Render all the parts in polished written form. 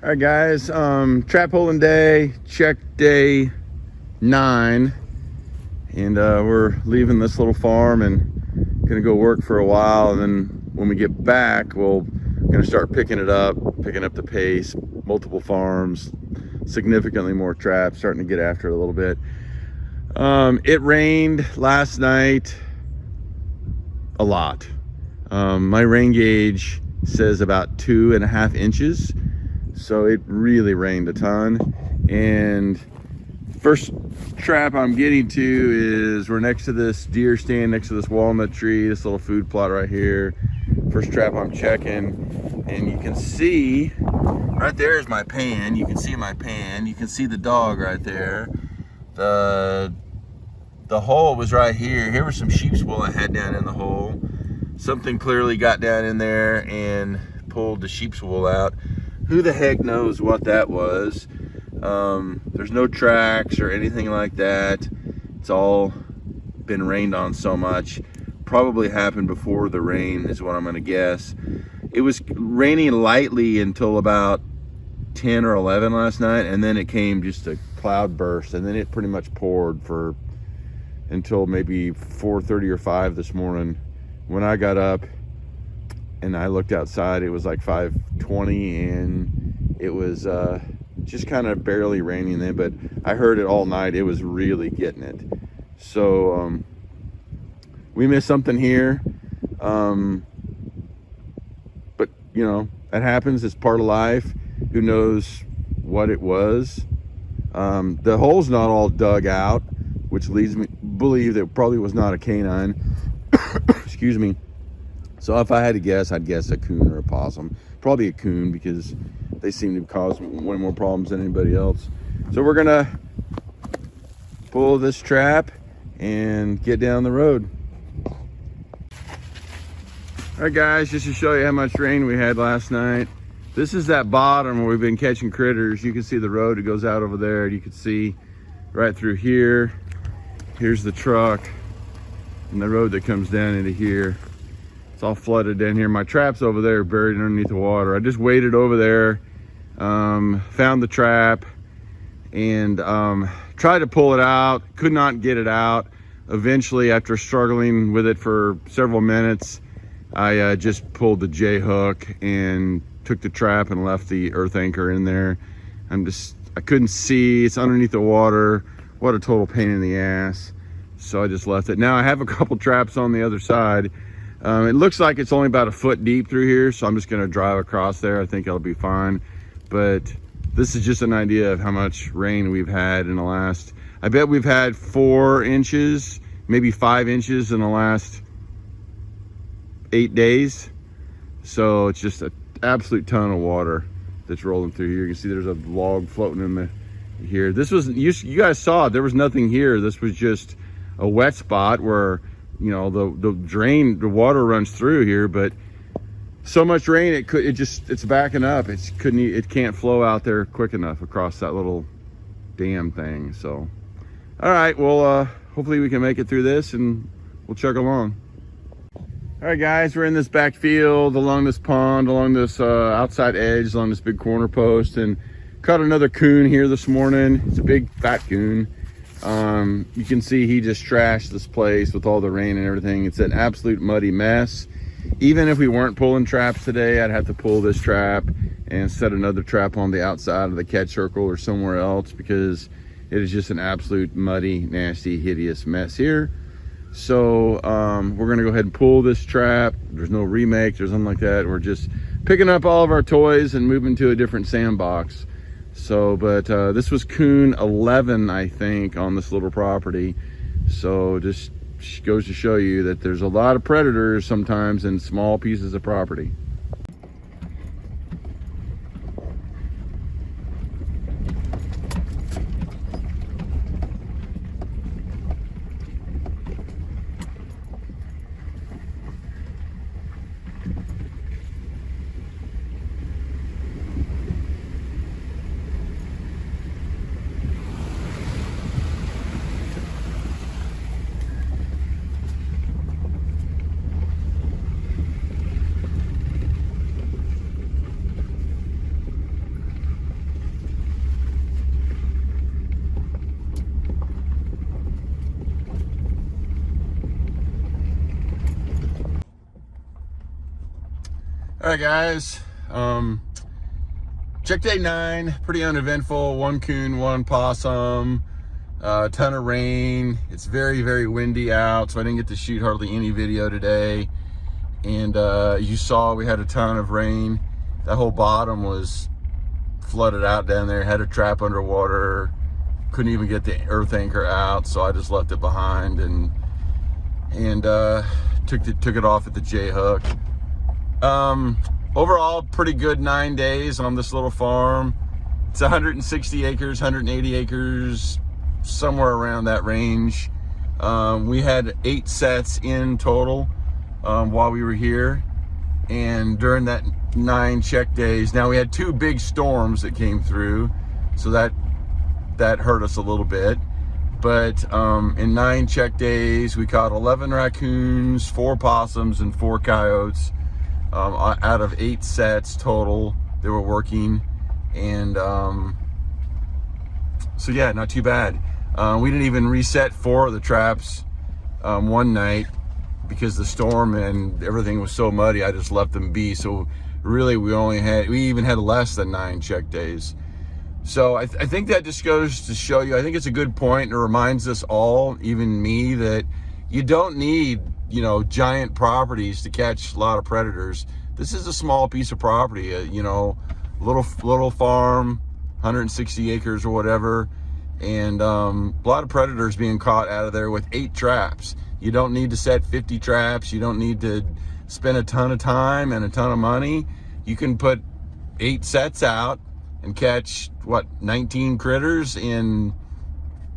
All right, guys, trap holding day, check day 9, and we're leaving this little farm and gonna go work for a while, and then when we get back, we're gonna start picking up the pace, multiple farms, significantly more traps, starting to get after it a little bit. It rained last night a lot. My rain gauge says about 2.5 inches. So it really rained a ton. And first trap I'm getting to is we're next to this deer stand, next to this walnut tree, this little food plot right here. First trap I'm checking, and you can see right there is my pan. You can see my pan. You can see the dog right there. The hole was right here. Here was some sheep's wool I had down in the hole. Something clearly got down in there and pulled the sheep's wool out. Who the heck knows what that was? There's no tracks or anything like that. It's all been rained on so much. Probably happened before the rain is what I'm gonna guess. It was raining lightly until about 10 or 11 last night, and then it came just a cloud burst, and then it pretty much poured for until maybe 4:30 or 5 this morning. When I got up and I looked outside, it was like 5:20, and it was just kind of barely raining then, but I heard it all night. It was really getting it. So we missed something here, but you know, that happens. It's part of life. Who knows what it was? The hole's not all dug out, which leads me to believe that it probably was not a canine. Excuse me. So if I had to guess, I'd guess a coon or a possum. Probably a coon, because they seem to cause way more problems than anybody else. So we're gonna pull this trap and get down the road. All right, guys, just to show you how much rain we had last night. This is that bottom where we've been catching critters. You can see the road, it goes out over there. You can see right through here. Here's the truck and the road that comes down into here. It's all flooded down here. My trap's over there, buried underneath the water. I just waded over there, found the trap, and tried to pull it out. Could not get it out. Eventually, after struggling with it for several minutes, I just pulled the J hook and took the trap and left the earth anchor in there. I couldn't see. It's underneath the water. What a total pain in the ass. So I just left it. Now I have a couple traps on the other side. It looks like it's only about a foot deep through here, so I'm just gonna drive across there. I think it'll be fine. But this is just an idea of how much rain we've had in the last, I bet we've had 4 inches, maybe 5 inches in the last 8 days. So it's just an absolute ton of water that's rolling through here. You can see there's a log floating in here. This was, you guys saw it, there was nothing here. This was just a wet spot where, you know, the water runs through here, but so much rain it's backing up. It can't flow out there quick enough across that little dam thing. So all right, well, hopefully we can make it through this and we'll chug along. All right, guys, we're in this back field along this pond, along this outside edge, along this big corner post, and caught another coon here this morning. It's a big fat coon. You can see he just trashed this place with all the rain and everything. It's an absolute muddy mess. Even if we weren't pulling traps today, I'd have to pull this trap and set another trap on the outside of the catch circle or somewhere else, because it is just an absolute muddy, nasty, hideous mess here. So we're gonna go ahead and pull this trap. There's no remake, there's nothing like that. We're just picking up all of our toys and moving to a different sandbox. So, but this was coon 11, I think, on this little property. So just goes to show you that there's a lot of predators sometimes in small pieces of property. All right, guys. Check day 9, pretty uneventful. 1 coon, 1 possum, a ton of rain. It's very, very windy out, so I didn't get to shoot hardly any video today. And you saw we had a ton of rain. That whole bottom was flooded out down there. Had a trap underwater. Couldn't even get the earth anchor out, so I just left it behind and took it off at the J hook. Overall, pretty good 9 days on this little farm. It's 160 acres, 180 acres, somewhere around that range. We had 8 sets in total while we were here. And during that 9 check days, now we had 2 big storms that came through, so that hurt us a little bit. But in 9 check days, we caught 11 raccoons, 4 possums, and 4 coyotes. Out of 8 sets total they were working. And so yeah, not too bad. We didn't even reset 4 of the traps one night because the storm and everything was so muddy. I just left them be. So really we even had less than 9 check days. So I think that just goes to show you, I think it's a good point. It reminds us all, even me, that you don't need, you know, giant properties to catch a lot of predators. This is a small piece of property, you know, little farm, 160 acres or whatever, and a lot of predators being caught out of there with 8 traps. You don't need to set 50 traps. You don't need to spend a ton of time and a ton of money. You can put 8 sets out and catch, what, 19 critters in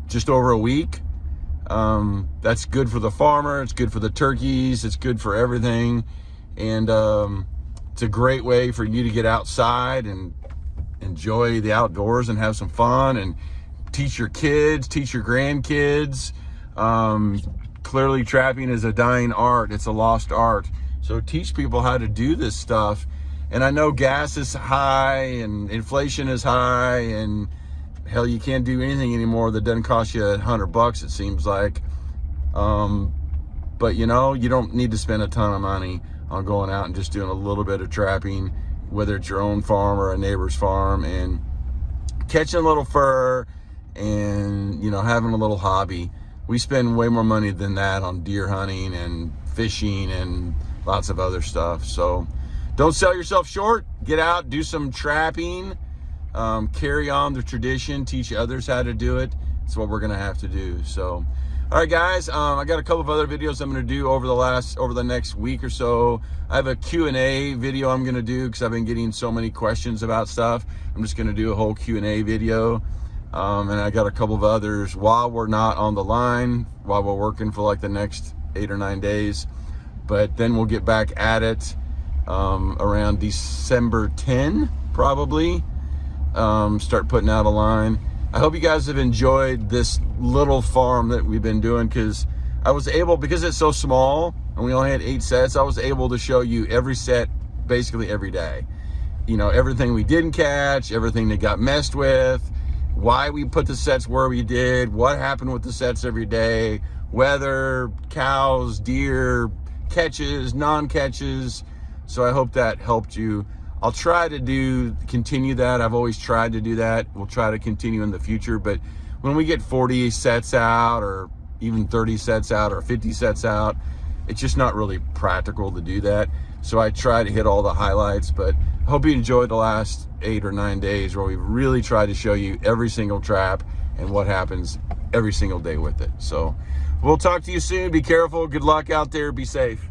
just over a week. That's good for the farmer, it's good for the turkeys, it's good for everything. And it's a great way for you to get outside and enjoy the outdoors and have some fun and teach your kids, teach your grandkids. Clearly trapping is a dying art, it's a lost art. So teach people how to do this stuff. And I know gas is high and inflation is high, and hell, you can't do anything anymore that doesn't cost you $100, it seems like. But you know, you don't need to spend a ton of money on going out and just doing a little bit of trapping, whether it's your own farm or a neighbor's farm, and catching a little fur and, you know, having a little hobby. We spend way more money than that on deer hunting and fishing and lots of other stuff. So don't sell yourself short. Get out, do some trapping. Carry on the tradition, teach others how to do it. It's what we're gonna have to do. So, all right, guys, I got a couple of other videos I'm gonna do over the next week or so. I have a Q&A video I'm gonna do because I've been getting so many questions about stuff. I'm just gonna do a whole Q&A video. And I got a couple of others while we're not on the line, while we're working for like the next 8 or 9 days. But then we'll get back at it around December 10, probably. Start putting out a line. I hope you guys have enjoyed this little farm that we've been doing, because I was able, because it's so small and we only had 8 sets, I was able to show you every set basically every day. You know, everything we didn't catch, everything that got messed with, why we put the sets where we did, what happened with the sets every day, weather, cows, deer, catches, non-catches. So I hope that helped you. I'll try to continue that. I've always tried to do that. We'll try to continue in the future. But when we get 40 sets out, or even 30 sets out, or 50 sets out, it's just not really practical to do that. So I try to hit all the highlights. But I hope you enjoyed the last 8 or 9 days where we really tried to show you every single trap and what happens every single day with it. So we'll talk to you soon. Be careful. Good luck out there. Be safe.